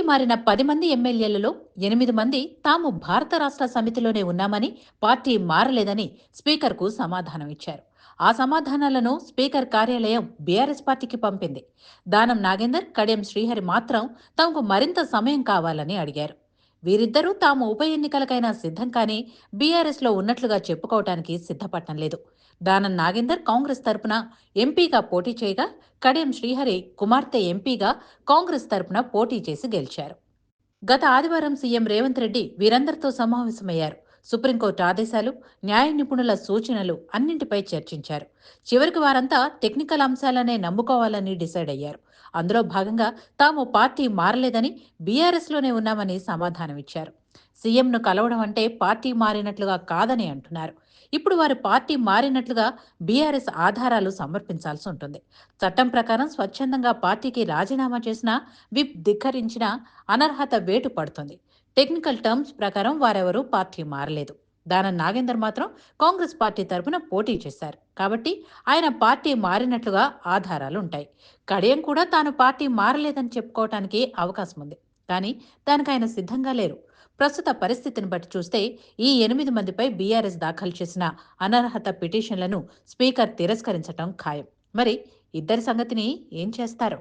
మారిన 10 మంది ఎమ్మెల్యేలలో 8 మంది తాము భారత రాష్ట్ర సమితిలోనే ఉన్నామని, పార్టీ మారలేదని స్పీకర్కు సమాధానం ఇచ్చారు. ఆ సమాధానాలను స్పీకర్ కార్యాలయం బీఆర్ఎస్ పార్టీకి పంపింది. దానం నాగేందర్, కడియం శ్రీహరి మాత్రం తమకు మరింత సమయం కావాలని అడిగారు. వీరిద్దరూ తాము ఉప ఎన్నికలకైనా సిద్ధం కానీ బీఆర్ఎస్లో ఉన్నట్లుగా చెప్పుకోవటానికి సిద్ధపడటం లేదు. దానం నాగేందర్ కాంగ్రెస్ తరపున ఎంపీగా పోటీ చేయగా, కడియం శ్రీహరి కుమార్తె ఎంపీగా కాంగ్రెస్ తరపున పోటీ చేసి గెలిచారు. గత ఆదివారం సీఎం రేవంత్ రెడ్డి వీరందరితో సమావేశమయ్యారు. సుప్రీంకోర్టు ఆదేశాలు, న్యాయ నిపుణుల సూచనలు అన్నింటిపై చర్చించారు. చివరికి వారంతా టెక్నికల్ అంశాలనే నమ్ముకోవాలని డిసైడ్ అయ్యారు. అందులో భాగంగా తాము పార్టీ మారలేదని, బీఆర్ఎస్లోనే ఉన్నామని సమాధానమిచ్చారు. సీఎంను కలవడం అంటే పార్టీ మారినట్లుగా కాదని అంటున్నారు. ఇప్పుడు వారు పార్టీ మారినట్లుగా బీఆర్ఎస్ ఆధారాలు సమర్పించాల్సి ఉంటుంది. చట్టం ప్రకారం స్వచ్ఛందంగా పార్టీకి రాజీనామా చేసినా, విప్ ధిక్కరించినా అనర్హత వేటు పడుతుంది. టెక్నికల్ టర్మ్స్ ప్రకారం వారెవరూ పార్టీ మారలేదు. దానం నాగేందర్ మాత్రం కాంగ్రెస్ పార్టీ తరపున పోటీ చేశారు. కాబట్టి ఆయన పార్టీ మారినట్లుగా ఆధారాలుంటాయి. కడియం కూడా తాను పార్టీ మారలేదని చెప్పుకోవటానికి అవకాశం ఉంది. కానీ దానికి ఆయన సిద్ధంగా లేరు. ప్రస్తుత పరిస్థితిని బట్టి చూస్తే ఈ 8 మందిపై బీఆర్ఎస్ దాఖలు చేసిన అనర్హత పిటిషన్లను స్పీకర్ తిరస్కరించటం ఖాయం. మరి ఇద్దరి సంగతిని ఏం చేస్తారో?